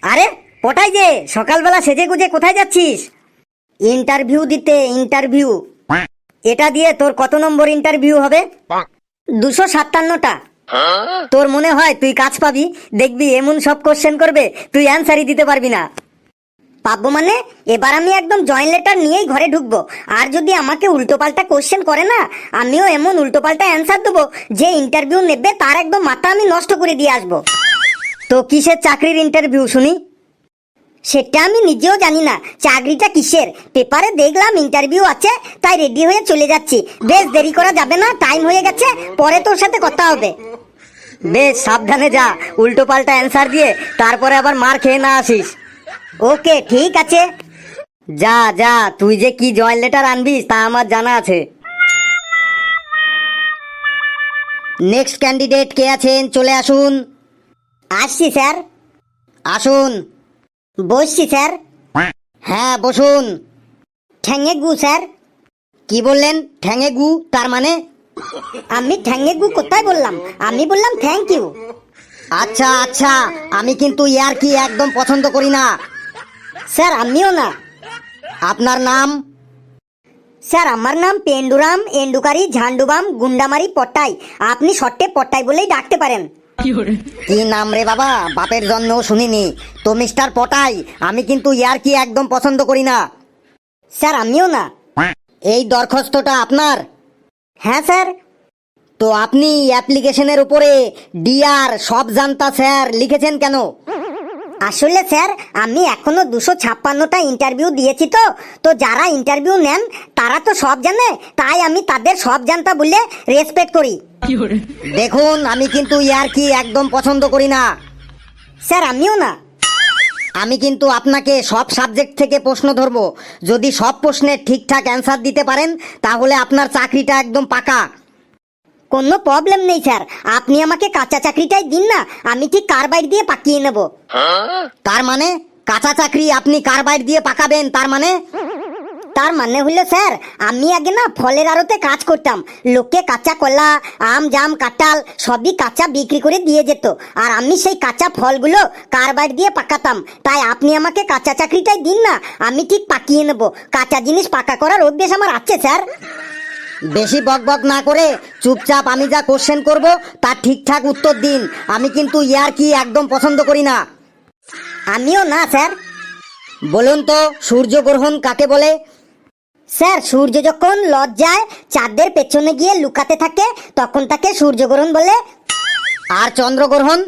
আরে পটাই যে, সকালবেলা সেজে গুজে কোথায় যাচ্ছিস? ইন্টারভিউ দিতে, ইন্টারভিউ। এটা দিয়ে তোর কত নম্বর ইন্টারভিউ হবে? 257টা। তোর মনে হয় তুই কাজ পাবি? দেখবি এমন সব কোশ্চেন করবে তুই অ্যান্সারই দিতে পারবি না। পাবো মানে? এবার আমি একদম জয়েন লেটার নিয়েই ঘরে ঢুকবো। আর যদি আমাকে উল্টোপাল্টা কোশ্চেন করে না, আমিও এমন উল্টোপাল্টা অ্যান্সার দেবো যে ইন্টারভিউ নেবে তার একদম মাথা আমি নষ্ট করে দিয়ে আসবো। তো কিসের চাকরির ইন্টারভিউ শুনি? সেটা আমি নিজেও জানি না চাকরিটা কিসের। পেপারে দেখলাম ইন্টারভিউ আছে, তাই রেডি হয়ে চলে যাচ্ছি। বেশ দেরি করা যাবে না, টাইম হয়ে গেছে, পরে তোর সাথে কথা হবে। বেশ সাবধানে যা, উল্টো পাল্টা অ্যান্সার দিয়ে তারপরে আবার মার খেয়ে না আসিস। ওকে ঠিক আছে। যা যা, তুই যে কি জয়েন লেটার আনবিস তা আমার জানা আছে। নেক্সট ক্যান্ডিডেট কে আছেন? চলে আসুন। আসছি স্যার। আসুন। বসছি স্যার। হ্যাঁ বসুন। ঠ্যাঙে গু স্যার। কি বললেন? ঠ্যাঙে গু তার মানে? আমি ঠ্যাঙে গু কোথায় বললাম? আমি বললাম থ্যাংক ইউ। আচ্ছা আচ্ছা, আমি কিন্তু ইয়ার কি একদম পছন্দ করি না। স্যার আমিও না। আপনার নাম? স্যার আমার নাম পেন্ডুরাম এন্ডুকারি ঝান্ডুবাম গুন্ডামারি পট্টাই। আপনি শর্টে পট্টাই বলেই ডাকতে পারেন। কি নাম রে বাবা, বাপের জন্মেও শুনিনি তো। মিস্টার পটাই, আমি কিন্তু ইয়ার কি একদম পছন্দ করি না। স্যার আমিও না। এই দরখাস্তটা আপনার? হ্যাঁ স্যার। তো আপনি অ্যাপ্লিকেশনের উপরে ডিআর সব জানতা স্যার লিখেছেন কেন? আসলে স্যার আমি এখনো 256টা ইন্টারভিউ দিয়েছি, তো যারা ইন্টারভিউ নেন তারা তো সব জানে, তাই আমি তাদের সব জানতা বলে রেসপেক্ট করি। দেখুন আমি কিন্তু ইয়ার কি একদম পছন্দ করি না। স্যার আমিও না। আমি কিন্তু আপনাকে সব সাবজেক্ট থেকে প্রশ্ন ধরবো। যদি সব প্রশ্নের ঠিকঠাক অ্যান্সার দিতে পারেন তাহলে আপনার চাকরিটা একদম পাকা। কোনো প্রবলেম নেই স্যার, আপনি আমাকে কাঁচা চাকরিটাই দিন না, আমি ঠিক কার্বাইড দিয়ে পাকিয়ে নেব। তার মানে কাঁচা চাকরি আপনি কার্বাইড দিয়ে পাকাবেন? তার মানে হলো স্যার, আমি আগে না ফলের আড়তে কাজ করতাম। লোকে কাঁচা কলা আম জাম কাঁঠাল সবই কাঁচা বিক্রি করে দিয়ে যেত, আর আমি সেই কাঁচা ফলগুলো কার্বাইড দিয়ে পাকাতাম। তাই আপনি আমাকে কাঁচা চাকরিটাই দিন না, আমি ঠিক পাকিয়ে নেব। কাঁচা জিনিস পাকা করার অভ্যেস আমার আছে স্যার। বেশি বকবক না করে চুপচাপ আমি যা কোশ্চেন করব তার ঠিকঠাক উত্তর দিন। আমি কিন্তু ইয়ার কি একদম পছন্দ করি না। আমিও না স্যার। বলুন তো সূর্যগ্রহণ কাকে বলে? স্যার সূর্য যখন লজ্জায় চাঁদের পেছনে গিয়ে লুকাতে থাকে তখন তাকে সূর্যগ্রহণ বলে। আর চন্দ্রগ্রহণ?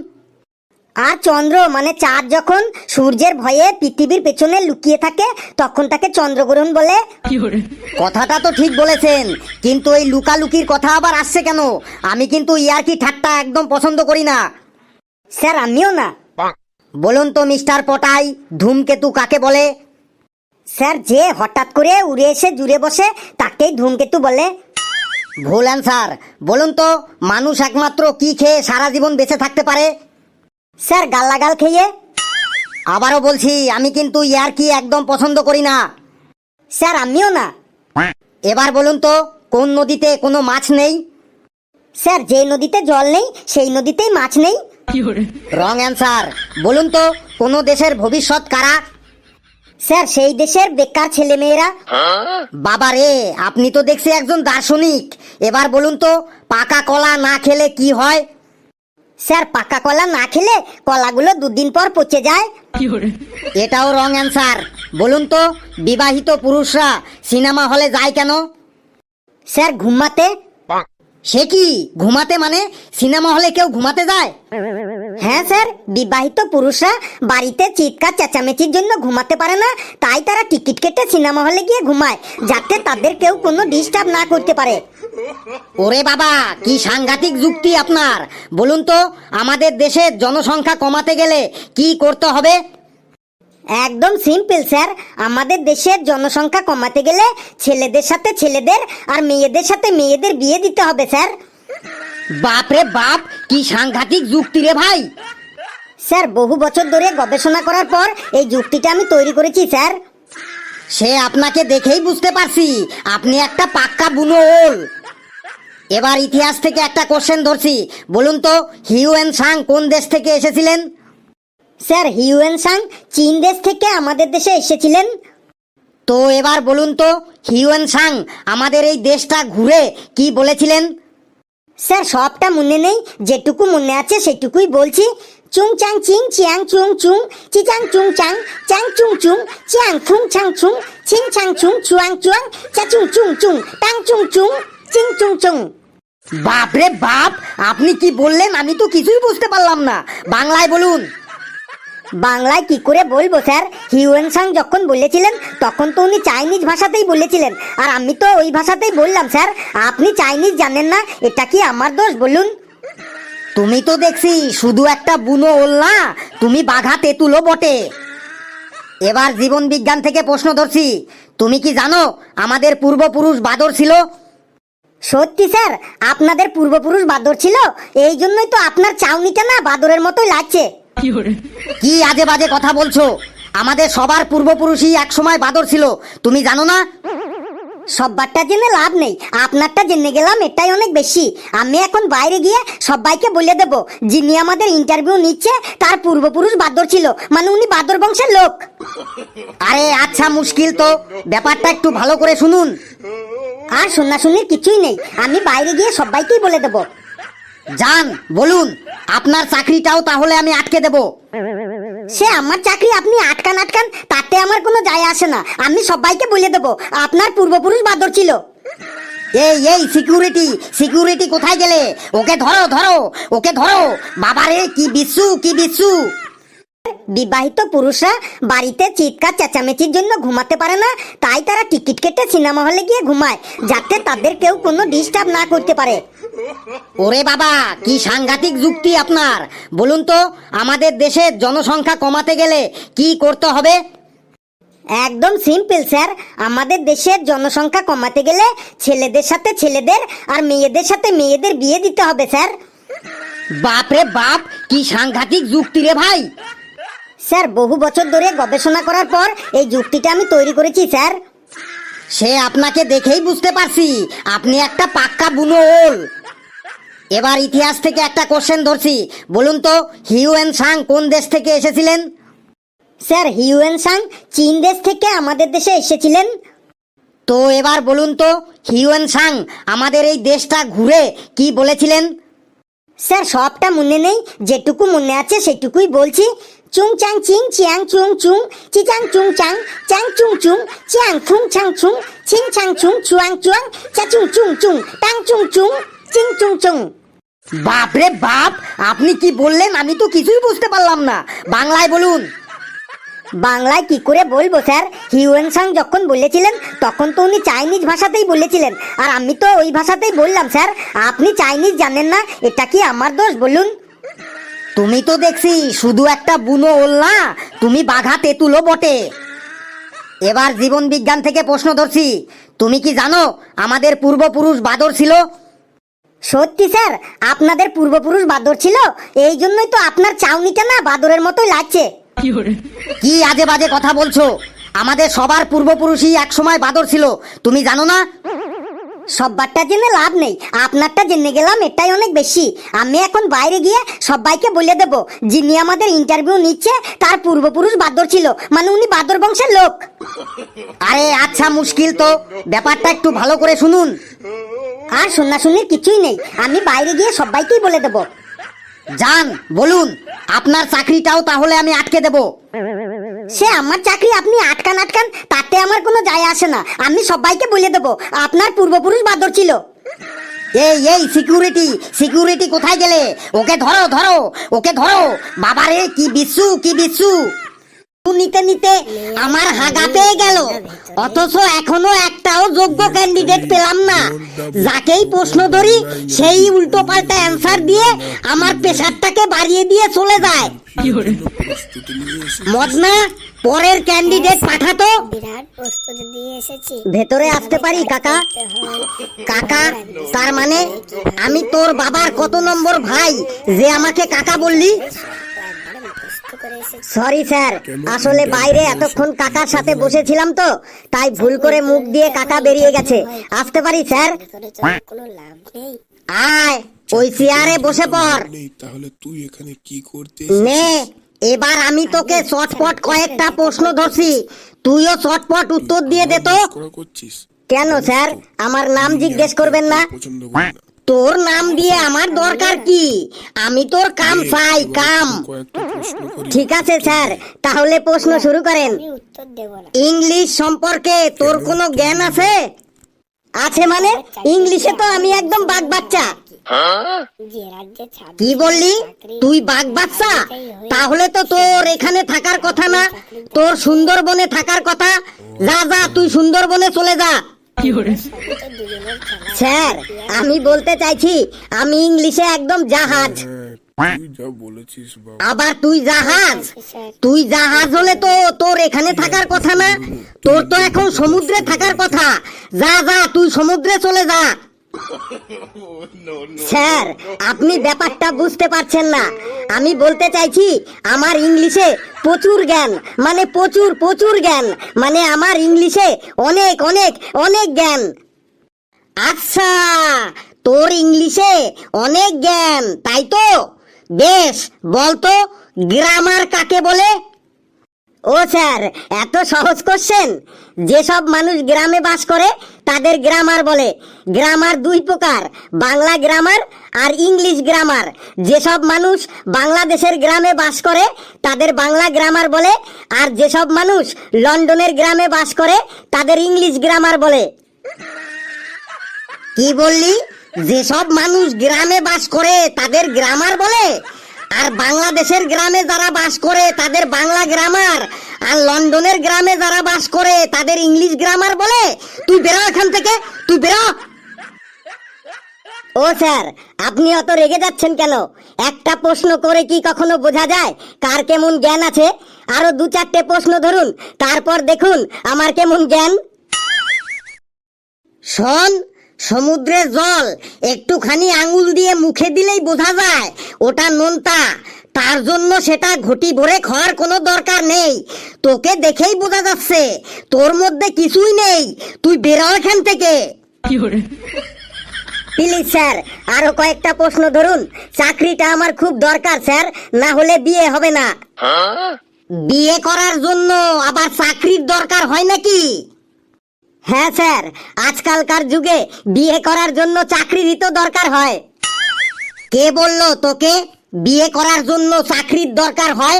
আর চন্দ্র মানে চাঁদ যখন সূর্যের ভয়ে পৃথিবীর পেছনে লুকিয়ে থাকে তখন তাকে চন্দ্রগ্রহণ বলে। কথাটা তো ঠিক বলেছেন, কিন্তু এই লুকালুকির কথা আবার আসছে কেন? আমি কিন্তু ইয়ার কি ঠাট্টা একদম পছন্দ করি না। স্যার আমিও না। বলুন তো মিস্টার পটাই, ধূমকেতু কাকে বলে? স্যার যে হঠাৎ করে উড়ে এসে জুড়ে বসে তাকেই ধূমকেতু বলে। ভুল অ্যান্সার। বলুন তো মানুষ একমাত্র কি খেয়ে সারা জীবন বেঁচে থাকতে পারে? স্যার গাল্লাগাল খেয়ে। আবারও বলছি আমি কিন্তু ইয়ার কি একদম পছন্দ করি না। স্যার আমিও না। এবার বলুন তো কোন নদীতে কোনো মাছ নেই? স্যার যে নদীতে জল নেই সেই নদীতেই মাছ নেই। Wrong answer. বলুন তো কোন দেশের ভবিষ্যৎ কারা? স্যার সেই দেশের বেকার ছেলে মেয়েরা। বাবা রে, আপনি তো দেখছি একজন দার্শনিক। এবার বলুন তো পাকা কলা না খেলে কি হয়? স্যার পাকা কলা না খেলে কলাগুলো 2 দিন পর পচে যায়। এটাও রং অ্যান্সার। বলুন তো বিবাহিত পুরুষরা সিনেমা হলে যায় কেন? স্যার ঘুমাতে। সে কি ঘুমাতে মানে সিনেমা হলে কেউ ঘুমাতে যায়? হ্যাঁ স্যার, বিবাহিত পুরুষরা বাড়িতে চিৎকার চেঁচামেচির জন্য ঘুমাতে পারে না, তাই তারা টিকিট কেটে সিনেমা হলে গিয়ে ঘুমায় যাতে তাদের কেউ কোনো ডিস্টার্ব না করতে পারে। ওরে বাবা কি সাংঘাতিক যুক্তি আপনার। বলুন তো আমাদের দেশের জনসংখ্যা কমাতে গেলে কি করতে হবে? একদম সিম্পল স্যার, আমাদের দেশের জনসংখ্যা কমাতে গেলে ছেলেদের সাথে ছেলেদের আর মেয়েদের সাথে মেয়েদের বিয়ে দিতে হবে স্যার। বাপরে বাপ কি সাংঘাতিক যুক্তি রে ভাই। স্যার বহু বছর ধরে গবেষণা করার পর এই যুক্তিটা আমি তৈরি করেছি স্যার। সে আপনাকে দেখেই বুঝতে পারছি আপনি একটা পাক্কা বুনো ওল। এবার ইতিহাস থেকে একটা কোশ্চেন ধরছি। বলুন তো হিউয়েন সাং কোন দেশ থেকে এসেছিলেন? স্যার হিউয়েন সাং চীন দেশ থেকে আমাদের দেশে এসেছিলেন। তো এবার বলুন তো হিউয়েন সাং আমাদের এই দেশটা ঘুরে কি বলেছিলেন? স্যার সবটা মনে নেই, যেটুকু মনে আছে সেটুকুই বলছি। চুং চাং চিং চিয়াং চুং চুং চিচাং চুং চাং চাং চুং চুং চিয়াং ফুং চাং চুং চিং চাং চুং চুয়াং চুয়াং চা চুং চুং চুং টাং চুং চুং চিং চুং চুং। বাপরে বাপ, আপনি কি বললেন আমি তো কিছুই বুঝতে পারলাম না, বাংলায় বলুন। বাংলায় কি করে বলবো স্যার, হিউয়েন সাং যখন বলেছিলেন তখন তো উনি চাইনিজ ভাষাতেই বলেছিলেন, আর আমি তো ওই ভাষাতেই বললাম স্যার। আপনি চাইনিজ জানেন না, এটা কি আমার দোষ বলুন? তুমি তো দেখছি শুধু একটা বুনো ওল না, তুমি বাঘা তেঁতুলও বটে। এবার জীবন বিজ্ঞান থেকে প্রশ্ন ধরছি, তুমি কি জানো আমাদের পূর্বপুরুষ বাদর ছিল? সত্যি স্যার, আপনাদের পূর্বপুরুষ বাদর ছিল, এই জন্যই তো আপনার চাউনিটা না বাদরের মতোই লাগছে। কি আজে বাজে কথা বলছো? আমাদের সবার পূর্বপুরুষই এক সময় বাদর ছিল, তুমি জানো না? সববারটা জেনে লাভ নেই, আপনারটা জেনে গেলাম এটাই অনেক বেশি। আমি এখন বাইরে গিয়ে সবাইকে বলে দেব যিনি আমাদের ইন্টারভিউ নিচ্ছে তার পূর্বপুরুষ বাদর ছিল, মানে উনি বাদর বংশের লোক। আরে আচ্ছা, মুশকিল তো, ব্যাপারটা একটু ভালো করে শুনুন। আর শোনাশুনির কিছুই নেই, আমি বাইরে গিয়ে সবাইকেই বলে দেব। যান বলুন, আপনার চাকরিটাও তাহলে আমি আটকে দেব। সে আমার চাকরি আপনি আটকান আটকান, তাতে আমার কোনো যায় আসে না, আমি সবাইকে বলে দেব আপনার পূর্বপুরুষ বাদর ছিল। এই এই সিকিউরিটি, সিকিউরিটি কোথায় গেলে? ওকে ধরো ধরো, ওকে ধরো। বাবারে কি বিচ্ছু, কি বিচ্ছু। বিবাহিত পুরুষরা বাড়িতে চিৎকার চেঁচামেচির জন্য ঘুমাতে পারে না, তাই তারা টিকিট কেটে সিনেমা হলে গিয়ে ঘুমায়, যাতে তাদের কেউ কোনো ডিস্টার্ব না করতে পারে। ওরে বাবা, কি সাংঘাতিক যুক্তি আপনার। বলুন তো আমাদের দেশের জনসংখ্যা কমাতে গেলে কি করতে হবে? একদম সিম্পল স্যার, আমাদের দেশের জনসংখ্যা কমাতে গেলে ছেলেদের সাথে ছেলেদের আর মেয়েদের সাথে মেয়েদের বিয়ে দিতে হবে স্যার। বাপরে বাপ, কি সাংঘাতিক যুক্তি রে ভাই। স্যার বহু বছর ধরে গবেষণা করার পর এই যুক্তিটা আমি তৈরি করেছি স্যার। সে আপনাকে দেখেই বুঝতে পারছি আপনি একটা পাক্কা বুনো ওল। এবার ইতিহাস থেকে একটা কোশ্চেন ধরছি, বলুন তো হিউয়েন সাং কোন দেশ থেকে এসেছিলেন? স্যার হিউয়েন সাং চীন দেশ থেকে আমাদের দেশে এসেছিলেন। তো এবার বলুন তো হিউয়েন সাং আমাদের এই দেশটা ঘুরে কি বলেছিলেন? স্যার সবটা মনে নেই, যেটুকু মনে আছে সেটুকুই বলছি। চুং চাং চিং চিয়াং চুং চুং চিচাং চুং চাং চাং চুং চুং চিয়াং ফুং চাং চুং চিং চাং চুং চুয়াং চুয়াং চা চুং চুং চুং টাং চুং চুং চিং চুং চুং। বাপরে বাপ, আপনি কি বললেন আমি তো কিছুই বুঝতে পারলাম না, বাংলায় বলুন। বাংলায় কি করে বলবো স্যার, হিউয়েন সাং যখন বলেছিলেন তখন তো উনি চাইনিজ ভাষাতেই বলেছিলেন, আর আমি তো ওই ভাষাতেই বললাম স্যার। আপনি চাইনিজ জানেন না, এটা কি আমার দোষ বলুন? তুমি তো দেখছি শুধু একটা বুনো ওল না, তুমি বাঘা তেঁতুলও বটে। এবার জীবন বিজ্ঞান থেকে প্রশ্ন ধরছি, তুমি কি জানো আমাদের পূর্বপুরুষ বাদর ছিল? সত্যি স্যার, আপনাদের পূর্বপুরুষ বাদর ছিল, এই জন্যই তো আপনার চাউনিটা না বাদরের মতোই লাগছে। কি আজে বাজে কথা বলছো? আমাদের সবার পূর্বপুরুষই এক সময় বাদর ছিল, তুমি জানো না? সববারটা জেনে লাভ নেই, আপনারটা জেনে গেলাম এটাই অনেক বেশি। আমি এখন বাইরে গিয়ে সবাইকে বলে দেব যিনি আমাদের ইন্টারভিউ নিচ্ছে তার পূর্বপুরুষ বাদর ছিল, মানে উনি বাদর বংশের লোক। আরে আচ্ছা, মুশকিল তো, ব্যাপারটা একটু ভালো করে শুনুন। আর শোনাশুনির কিছুই নেই, আমি বাইরে গিয়ে সবাইকেই বলে দেব। যান বলুন, আপনার চাকরিটাও তাহলে আমি আটকে দেব। সে আমার চাকরি আপনি আটকান আটকান, তাতে আমার কোনো যায় আসে না, আমি সবাইকে বলে দেব আপনার পূর্বপুরুষ বাদর ছিল। এই এই সিকিউরিটি, সিকিউরিটি কোথায় গেলে? ওকে ধরো ধরো, ওকে ধরো। বাবারে কি বিচ্ছু, কি বিচ্ছু। নিতে নিতে আমার হাগা পেয়ে গেল, অথচ এখনো একটাও যোগ্য ক্যান্ডিডেট পেলাম না। যাকেই প্রশ্ন ধরি সেই উল্টো পাল্টা অ্যান্সার দিয়ে আমার প্রেশারটাকে বাড়িয়ে দিয়ে চলে যায়। মদনা, পরের ক্যান্ডিডেট পাঠাতো। ভেতরে আসতে পারি কাকা? কাকা তার মানে আমি তোর বাবার কত নম্বর ভাই যে আমাকে কাকা বললি? সরি স্যার, আসলে বাইরে এতক্ষণ কাকার সাথে বসেছিলাম তো, তাই ভুল করে মুখ দিয়ে কাকা বেরিয়ে গেছে। আসতে পারি স্যার? আয় ওই চেয়ারে বসে পড়। তাহলে তুই এখানে কি করতে নে এবার আমি তোকে চটপট কয়েকটা প্রশ্ন ধরছি, তুইও চটপট উত্তর দিয়ে দে তো। করছিস কেন স্যার, আমার নাম জিজ্ঞেস করবেন না? পছন্দ করি না। তোর নাম দিয়ে আমার দরকার কি? আমি তোর কাম চাই, কাম। কয়েকটা প্রশ্ন করি। ঠিক আছে স্যার, তাহলে প্রশ্ন শুরু করেন। আমি উত্তর দেব না। ইংলিশ সম্পর্কে তোর কোনো জ্ঞান আছে? আছে মানে? ইংলিশে তো আমি একদম বাঘ বাচ্চা। যে রাজ্যে ছাব্বিশ কি বললি? চাকরি তুই বাঘ বাচ্চা? তাহলে তো তোর এখানে থাকার কথা না, তোর সুন্দরবনে থাকার কথা। যা যা, তুই সুন্দরবনে চলে যা। সবচেয়ে দুজনের খেলা। স্যার, আমি বলতে চাইছি আমি ইংলিশে একদম জাহাজ। হ্যাঁ, তুই যা বলেছিস বাবা। আবার তুই জাহাজ? স্যার তুই জাহাজ হলে তো তোর এখানে থাকার কথা না, তোর তো এখন সমুদ্রে থাকার কথা। যা যা, তুই সমুদ্রে চলে যা। স্যার, আপনি ব্যাপারটা বুঝতে পারছেন না। আমি বলতে চাইছি আমার ইংলিশে প্রচুর জ্ঞান, মানে প্রচুর প্রচুর জ্ঞান, মানে আমার ইংলিশে অনেক অনেক অনেক জ্ঞান। আচ্ছা, তোর ইংলিশে অনেক জ্ঞান, তাই তো? বেশ, বলতো গ্রামার কাকে বলে? ও স্যার, এত সহজ কোশ্চেন। যেসব মানুষ গ্রামে বাস করে তাদের গ্রামার বলে। গ্রামার দুই প্রকার, বাংলা গ্রামার আর ইংলিশ গ্রামার। যেসব মানুষ বাংলাদেশের গ্রামে বাস করে তাদের বাংলা গ্রামার বলে, আর যেসব মানুষ লন্ডনের গ্রামে বাস করে তাদের ইংলিশ গ্রামার বলে। কি বললি? যেসব মানুষ গ্রামে বাস করে তাদের গ্রামার বলে, আর বাংলাদেশের গ্রামে যারা বাস করে তাদের বাংলা গ্রামার, আর লন্ডনের গ্রামে যারা বাস করে তাদের ইংলিশ গ্রামার বলে। তুই বেরো এখান থেকে, তুই বেরো। ও স্যার, আপনি অত রেগে যাচ্ছেন কেন? একটা প্রশ্ন করে কি কখনো বোঝা যায় কার কেমন জ্ঞান আছে? আরো দু চারটে প্রশ্ন ধরুন, তারপর দেখুন আমার কেমন জ্ঞান। শোন, সমুদ্রের জল একটুখানি আঙুল দিয়ে মুখে দিলেই বোঝা যায় ওটা নোনতা। তার জন্য সেটা ঘটি ভরে খাওয়ার কোনো দরকার নেই। তোকে দেখেই বোঝা যাচ্ছে তোর মধ্যে কিছুই নেই। তুই বেরো এখান থেকে। প্লিজ স্যার, আরো কয়েকটা প্রশ্ন ধরুন। চাকরিটা আমার খুব দরকার স্যার, না হলে বিয়ে হবে না। বিয়ে করার জন্য আবার চাকরির দরকার হয় নাকি? হ্যাঁ স্যার, আজকালকার যুগে বিয়ে করার জন্য চাকরিরই তো দরকার হয়। কে বললো তোকে বিয়ে করার জন্য চাকরির দরকার হয়?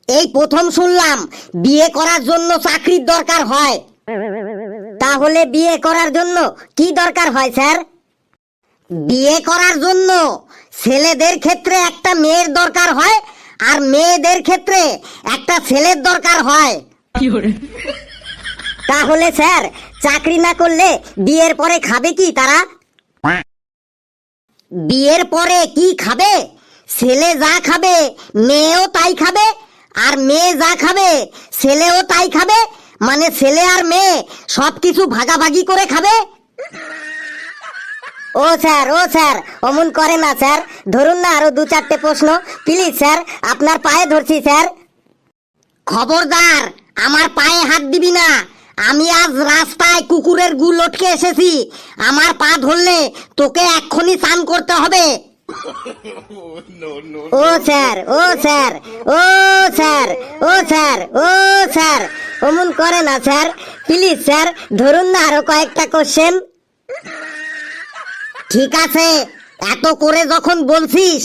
এই প্রথম শুনলাম বিয়ে করার জন্য চাকরির দরকার হয়। তাহলে বিয়ে করার জন্য কি দরকার হয় স্যার? বিয়ে করার জন্য ছেলেদের ক্ষেত্রে একটা মেয়ের দরকার হয়, আর মেয়েদের ক্ষেত্রে একটা ছেলের দরকার হয়। তাহলে স্যার, চাকরি না করলে বিয়ের পরে খাবে কি তারা? বিয়ের পরে কি খাবে? ছেলে যা খাবে মেয়েও তাই খাবে, আর মেয়ে যা খাবে ছেলেও তাই খাবে। মানে ছেলে আর মেয়ে সবকিছু ভাগাভাগি করে খাবে। ও স্যার, ও স্যার, অমন করে না স্যার। ধরুন না আরো দু চারটে প্রশ্ন প্লিজ স্যার, আপনার পায়ে ধরছি স্যার। খবরদার, আমার পায়ে হাত দিবি না। আমি আজ রাস্তায় কুকুরের গু লটকে এসেছি। আমার পা ধরলে তোকে এক্ষুনি স্নান করতে হবে। ও স্যার, ও স্যার, ও স্যার, ও স্যার, ও স্যার, অমন করে না স্যার। প্লিজ স্যার, ধরুন না আরো কয়েকটা কোশ্চেন। ঠিক আছে, এত করে যখন বলছিস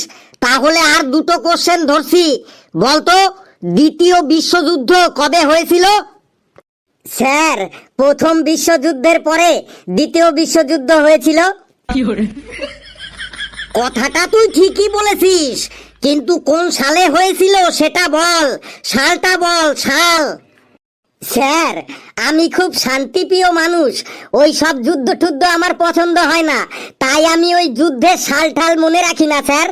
তাহলে আর দুটো কোশ্চেন ধরছি। বলতো দ্বিতীয় বিশ্বযুদ্ধ কবে হয়েছিল? স্যার, প্রথম বিশ্বযুদ্ধের পরে দ্বিতীয় বিশ্বযুদ্ধ হয়েছিল। কথাটা তুই ঠিকই বলেছিস, কিন্তু কোন সালে হয়েছিল সেটা বল, সালটা বল, সাল। স্যার, আমি খুব শান্তিপ্রিয় মানুষ, ওই সব যুদ্ধ টুদ্ধ আমার পছন্দ হয় না, তাই আমি ওই যুদ্ধের সাল ঠাল মনে রাখি না স্যার।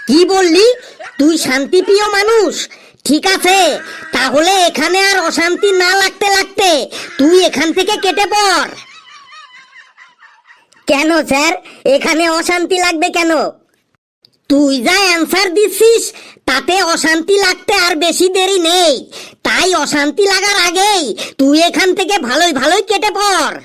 কি বললি? তুই শান্তিপ্রিয় মানুষ? ঠিক আছে, তাহলে এখানে আর অশান্তি না লাগতে লাগতে তুই এখান থেকে কেটে পড়। কেন স্যার, এখানে অশান্তি লাগবে কেন? তুই যা অ্যান্সার দিচ্ছিস তাতে অশান্তি লাগতে আর বেশি দেরি নেই। তাই অশান্তি লাগার আগেই তুই এখান থেকে ভালোই ভালোই কেটে পড়।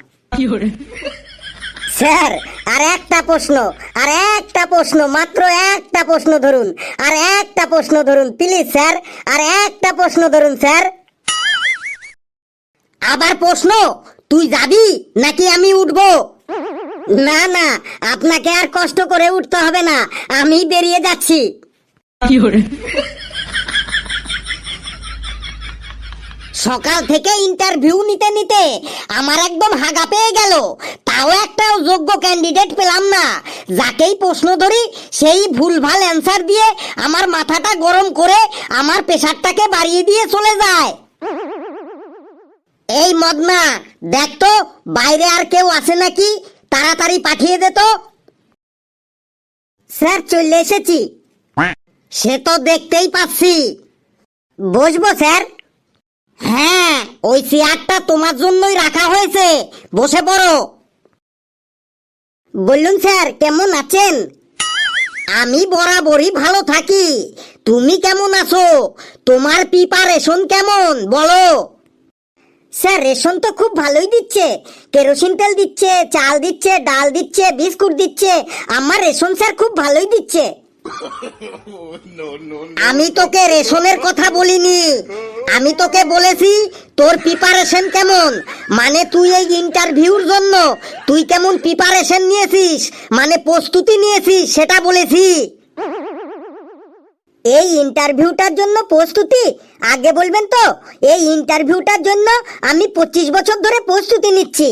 স্যার আর একটা প্রশ্ন, আর একটা প্রশ্ন, মাত্র একটা প্রশ্ন ধরুন, আর একটা প্রশ্ন ধরুন প্লিজ স্যার, আর একটা প্রশ্ন ধরুন স্যার। আবার প্রশ্ন? তুই যাবি নাকি আমি উঠবো? না না, আপনাকে আর কষ্ট করে উঠতে হবে না, আমি বেরিয়ে যাচ্ছি। সকাল থেকে ইন্টারভিউ নিতে নিতে আমার একদম হাগা পেয়ে গেল, তাও একটা যোগ্য ক্যান্ডিডেট পেলাম না। যাকেই প্রশ্ন ধরি সেই ভুলভাল অ্যান্সার দিয়ে আমার মাথাটা গরম করে আমার প্রেশারটাকে বাড়িয়ে দিয়ে চলে যায়। এই মদনা, দেখ তো বাইরে আর কেউ আছে নাকি, তাড়াতাড়ি পাঠিয়ে দে তো। স্যার চলে এসেছি। সে তো দেখতেই পাচ্ছি। বসবো স্যার? হ্যাঁ, ওই চেয়ারটা তোমার জন্যই রাখা হয়েছে, বসে পড়ো। বলুন স্যার, কেমন আছেন? আমি বরাবরই ভালো থাকি, তুমি কেমন আছো? তোমার প্রিপারেশন কেমন বলো? স্যার রেশন তো খুব ভালোই দিচ্ছে, কেরোসিন তেল দিচ্ছে, চাল দিচ্ছে, ডাল দিচ্ছে, বিস্কুট দিচ্ছে। আমার রেশন স্যার খুব ভালোই দিচ্ছে। আমি তোকে রেশনের কথা বলিনি, আমি তোকে বলেছি তোর প্রিপারেশন কেমন, মানে তুই এই ইন্টারভিউর জন্য তুই কেমন প্রিপারেশন নিয়েছিস, মানে প্রস্তুতি নিয়েছিস সেটা বলেছি। এই ইন্টারভিউটার জন্য প্রস্তুতি আগে বলবেন তো? এই ইন্টারভিউটার জন্য আমি 25 বছর ধরে প্রস্তুতি নিচ্ছি।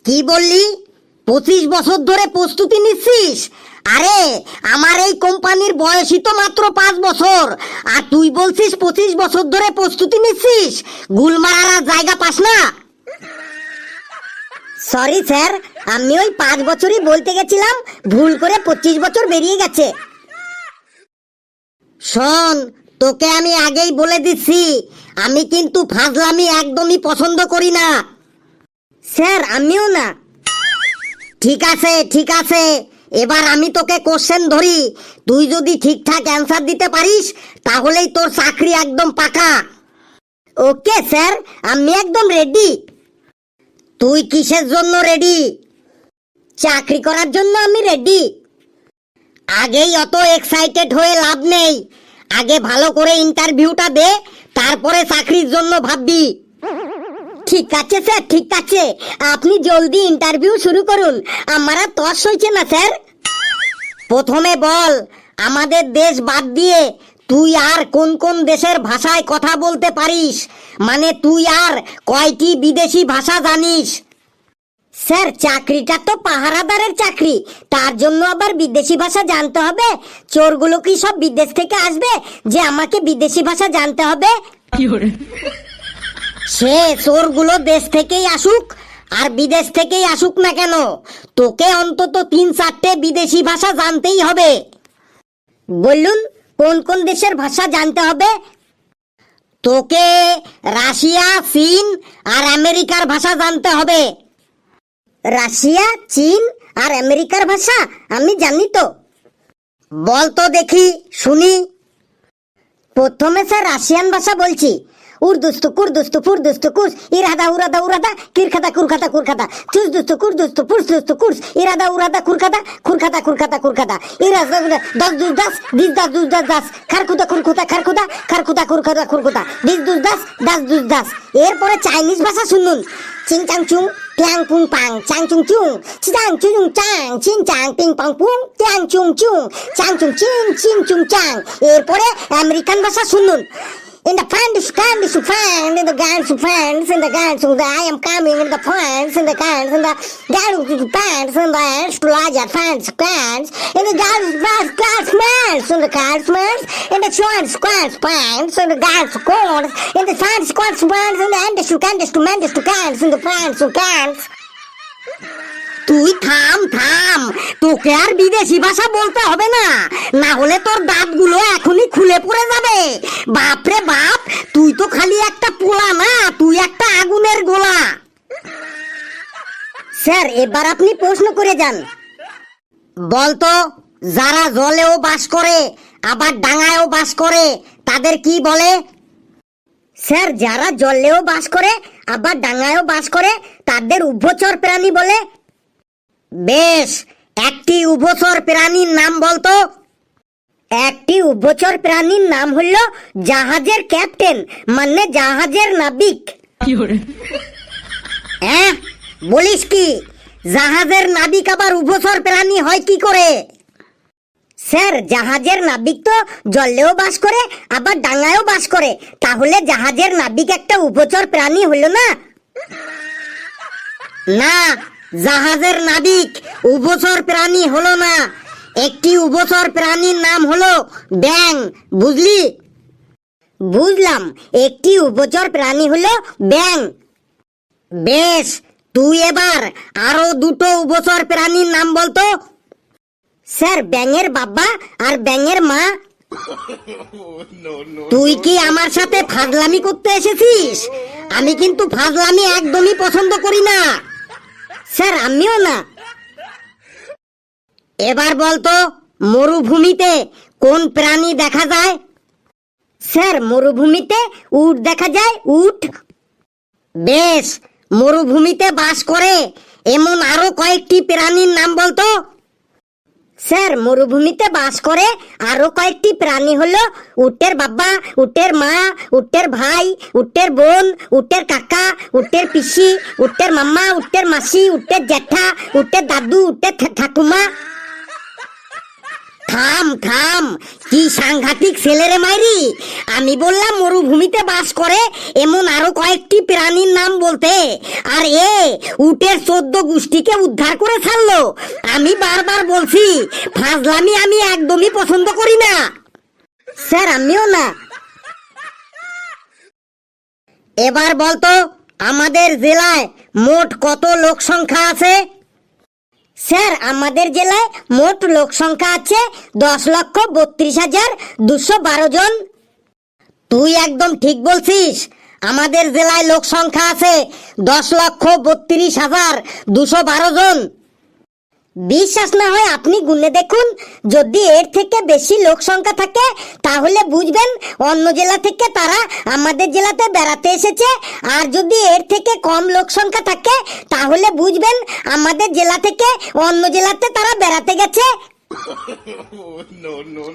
কি বললি? 25 বছর ধরে প্রস্তুতি নিচ্ছিস? আরে আমার এই কোম্পানির বয়সই তো মাত্র 5 বছর, আর তুই বলছিস 25 বছর ধরে প্রস্তুতি নিচ্ছিস? গুলমারার জায়গা পাস না? সরি স্যার, আমি ওই 5 বছরই বলতে গেছিলাম, ভুল করে 25 বছর বেরিয়ে গেছে। শোন, তোকে আমি আগেই বলে দিচ্ছি, আমি কিন্তু ফাজলামি একদমই পছন্দ করি না। স্যার আমিও না। ঠিক আছে ঠিক আছে, এবার আমি তোকে কোশ্চেন ধরি, তুই যদি ঠিকঠাক অ্যান্সার দিতে পারিস তাহলেই তোর চাকরি একদম পাকা। ওকে স্যার, আমি একদম রেডি। তুই কিসের জন্য রেডি? চাকরি করার জন্য আমি রেডি। আগেই অত এক্সাইটেড হয়ে লাভ নেই, আগে ভালো করে ইন্টারভিউটা দে, তারপরে চাকরির জন্য ভাববি। ঠিক আছে স্যার, ঠিক আছে, আপনি জলদি ইন্টারভিউ শুরু করুন, আমার আর তর সইছে না স্যার। প্রথমে বল, আমাদের দেশ বাদ দিয়ে তুই আর কোন কোন দেশের ভাষায় কথা বলতে পারিস, মানে তুই আর কয়টি বিদেশি ভাষা জানিস? স্যার চাকরিটা তো পাহারাদারের চাকরি, তার জন্য আবার বিদেশি ভাষা জানতে হবে? চোরগুলো কি সব বিদেশ থেকে আসবে যে আমাকে বিদেশি ভাষা জানতে হবে? সে চোরগুলো দেশ থেকেই আসুক আর বিদেশ থেকেই আসুক না কেন, তোকে অন্তত 3-4টে বিদেশি ভাষা জানতেই হবে। বলুন কোন কোন দেশের ভাষা জানতে হবে? তোকে রাশিয়া, চীন আর আমেরিকার ভাষা জানতে হবে। রাশিয়া, চীন আর আমেরিকার ভাষা আমি জানি তো। বল তো দেখি, শুনি। প্রথমে স্যার রাশিয়ান ভাষা বলছি। উর্দুস্তু কুর্দুস্তু ফুরদুস্তু কুর্স ইরাদা উরাদা উরাদা কিরখাদা কুরখাদা কুরখাদা চুসদুস্তু কুর্দুস্তু ফুরদুস্তু কুর্স ইরাদা উরাদা কুরখাদা কুরখাদা কুরখাদা কুরখাদা ইরাদা দস দুস দাস দিস দাস দুস দাস দাস খারকুদা খুরকুদা খারকুদা খারকুদা কুরখাদা খুরকুদা দিস দুস দাস দাস দুস দাস। এরপরে চাইনিজ ভাষা শুনুন। চিং চাং চুং ট্যাং পুং পাং চাং চুং চুং চিং চুং চাং চিং চাং পিং পাং পুং ট্যাং চুং চুং চাং চুং চিং চিং চুং চাং। এরপরে আমেরিকান ভাষা শুনুন। In the pants, candy to find, in the guns to pants, in the guns to I am coming in the pants, in the guns, in the guns to pants, in the larger pants, pants, in the guns, class pants, in the cars pants, in the short squats pants, in the guns to corns, in the fat squats pants, in the endless to candies to mendes to cans, in the pants to cans. তুই থাম থাম, তোকে আর বিদেশি ভাষা বলতে হবে না, না হলে তোর দাঁতগুলো এখনই খুলে পড়ে যাবে। বাপরে বাপ, তুই তো খালি একটা পোলা না, তুই একটা আগুনের গোলা। স্যার এবার আপনি প্রশ্ন করে যান। বলতো, যারা জলেও বাস করে আবার ডাঙায়ও বাস করে তাদের কি বলে? স্যার যারা জলেও বাস করে আবার ডাঙায়ও বাস করে তাদের উভচর প্রাণী বলে। বেশ, একটি উভচর প্রাণীর নাম বলতো। একটি উভচর প্রাণীর নাম হলো জাহাজের ক্যাপ্টেন, মানে জাহাজের নাবিক। হ্যাঁ, বলিস কি? জাহাজের নাবিক আবার উভচর প্রাণী হয় কি করে? স্যার, জাহাজের নাবিক তো জলেও বাস করে আবার ডাঙায়ও বাস করে, তাহলে জাহাজের নাবিক একটা উভচর প্রাণী হলো না? না, জাহাজের নাবিক উভচর প্রাণী হলো না। একটি উভচর প্রাণীর নাম হলো ব্যাঙ, বুঝলি? বুঝলাম, একটি উভচর প্রাণী হলো ব্যাঙ। বেশ, তুই এবার আরো দুটো উভচর প্রাণীর নাম বলতো। স্যার, ব্যাঙের বাবা আর ব্যাঙের মা। তুই কি আমার সাথে ফাজলামি করতে এসেছিস? আমি কিন্তু ফাজলামি একদমই পছন্দ করি না। স্যার, আমিও না। এবার বলতো, মরুভূমিতে কোন প্রাণী দেখা যায়? স্যার, মরুভূমিতে উট দেখা যায়, উট। বেশ, মরুভূমিতে বাস করে এমন আরো কয়েকটি প্রাণীর নাম বলতো। স্যার, মরুভূমিতে বাস করে আরো কয়েকটি প্রাণী হলো উটের বাবা, উটের মা, উটের ভাই, উটের বোন, উটের কাকা, উটের পিসি, উটের মাম্মা, উটের মাসি, উটের জ্যাঠা, উটের দাদু, উটের ঠাকুমা। থাম থাম, কি সাংঘাতিক ছেলে রে মাইরি! আমি বললাম মরুভূমিতে বাস করে এমন আরো কয়েকটি প্রাণীর নাম বলতে, আর উটের 14 গোষ্ঠীকে উদ্ধার করে ছাড়লো। আমি বারবার বলছি, ফাজলামি আমি একদমই পছন্দ করি না। স্যার, আমিও না। এবার বলতো, আমাদের জেলায় মোট কত লোক সংখ্যা আছে? স্যার, আমাদের জেলায় মোট লোক সংখ্যা আছে 10,32,212 জন। তুই একদম ঠিক বলছিস, আমাদের জেলায় লোক সংখ্যা আছে 10,32,212 জন। বিশ্বাস না হয় আপনি গুনে দেখুন, যদি এর থেকে বেশি লোক সংখ্যা থাকে তাহলে বুঝবেন অন্য জেলা থেকে তারা আমাদের জেলাতে বেড়াতে এসেছে, আর যদি এর থেকে কম লোক সংখ্যা থাকে তাহলে বুঝবেন আমাদের জেলা থেকে অন্য জেলাতে তারা বেড়াতে গেছে।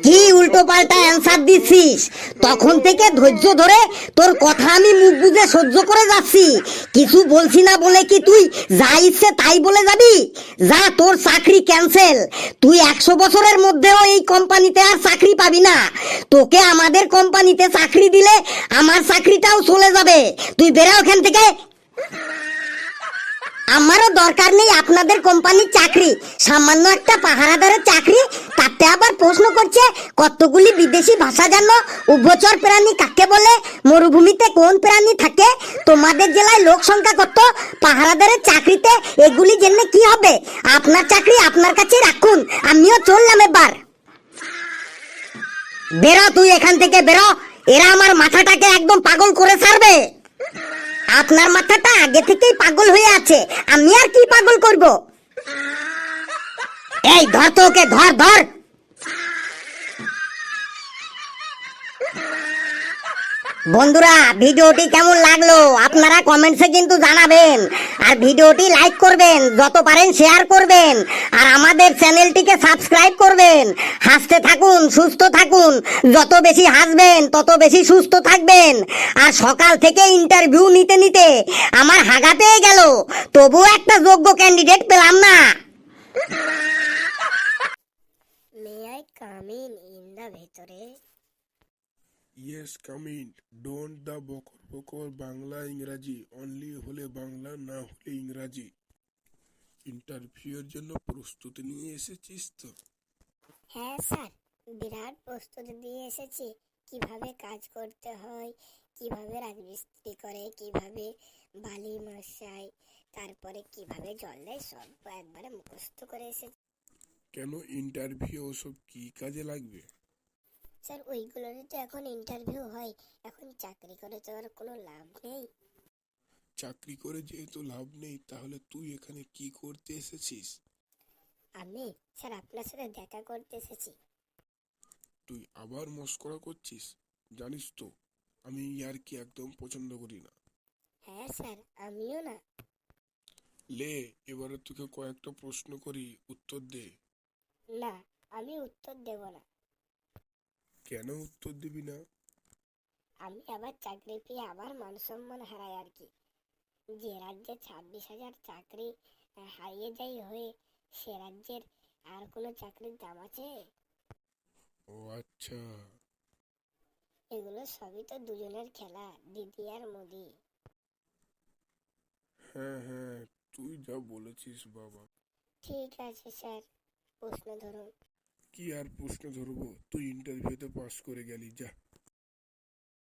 কি উল্টো পাল্টা অ্যান্সার দিচ্ছিস? তখন থেকে ধৈর্য ধরে তোর কথা আমি মুখ বুজে সহ্য করে যাচ্ছি, কিছু বলছি না বলে কি তুই যা ইচ্ছে তাই বলে যাবি? যা, তোর চাকরি ক্যান্সেল। তুই 100 বছরের মধ্যেও এই কোম্পানিতে আর চাকরি পাবি না। তোকে আমাদের কোম্পানিতে চাকরি দিলে আমার চাকরিটাও চলে যাবে। তুই বেরা ওখান থেকে। আমারও দরকার নেই আপনাদের কোম্পানির চাকরি, সামান্য একটা পাহারাদারের চাকরি। তাতে আবার প্রশ্ন করছে কতগুলি বিদেশি ভাষা জানো, উভচর প্রাণী কাকে বলে, মরুভূমিতে কোন প্রাণী থাকে, তোমাদের জেলায় লোক সংখ্যা কত, পাহারাদারের চাকরিতে এগুলি জেনে কি হবে? আপনার চাকরি আপনার কাছে রাখুন, আমিও চললাম এবার। বেরো তুই এখান থেকে, বেরো। এরা আমার মাথাটাকে একদম পাগল করে ছাড়বে। আপনার মাথাটা আগে থেকেই পাগল হয়ে আছে, আমি আর কি পাগল করব? এই ধর তো ওকে, ধর ধর। বন্ধুরা, ভিডিওটি কেমন লাগলো আপনারা কমেন্টসে কিন্তু জানাবেন, আর ভিডিওটি লাইক করবেন, যত পারেন শেয়ার করবেন, আর আমাদের চ্যানেলটিকে সাবস্ক্রাইব করবেন। হাসতে থাকুন, সুস্থ থাকুন, যত বেশি হাসবেন তত বেশি সুস্থ থাকবেন। আর সকাল থেকে ইন্টারভিউ নিতে নিতে আমার হাগা পেয়ে গেল, তবুও একটা যোগ্য ক্যান্ডিডেট পেলাম না। May I come in the ভেতরে? Yes, come in. Don't the বকর বকর বাংলা ইংরাজি, অনলি হলে বাংলা, না হলে ইংরাজি। ইন্টারভিউয়ের জন্য প্রস্তুতি নিয়ে এসেছিস তো? হ্যাঁ স্যার, বিরাট প্রস্তুতি দিয়ে এসেছি। কিভাবে কাজ করতে হয়, কিভাবে রাজমিস্ত্রি করে, কিভাবে বালি মশাই, তারপরে কিভাবে জল দেয়, সব একবারে মুখস্থ করে এসেছি। কেন ইন্টারভিউ ওসব কি কাজে লাগবে? স্যার, ওইগুলোরই তো এখন ইন্টারভিউ হয়, এখন চাকরি করে তো আর কোনো লাভ নেই। চাকরি করে যেহেতু লাভ নেই, তাহলে তুই এখানে কি করতে এসেছিস? আমি স্যার আপনার সাথে দেখা করতে এসেছি। তুই আবার মস্করা করছিস? জানিস তো আমি ইয়ার্কি একদম পছন্দ করি না। হ্যাঁ স্যার, আমিও না। লে, এবারে তোকে কয়েকটা প্রশ্ন করি, উত্তর দে। না, আমি উত্তর দেব না। কেন উত্তর দিবি না? আমি আবার চাকরি পেয়ে আবার মান সম্মান হারাই আর কি। যে রাজ্যে 26,000 চাকরি হারিয়ে যাই হয়ে, সে রাজ্যের আর কোনো চাকরির দাম আছে? ও আচ্ছা। এগুলো সবই তো দুজনের খেলা, দিদি আর মোদি। হ্যাঁ হ্যাঁ, তুই যা বলেছিস বাবা। ঠিক আছে স্যার, প্রশ্ন ধরুন। কি আর প্রশ্ন ধরবো, তুই ইন্টারভিউতে পাস করে গেলি, যা।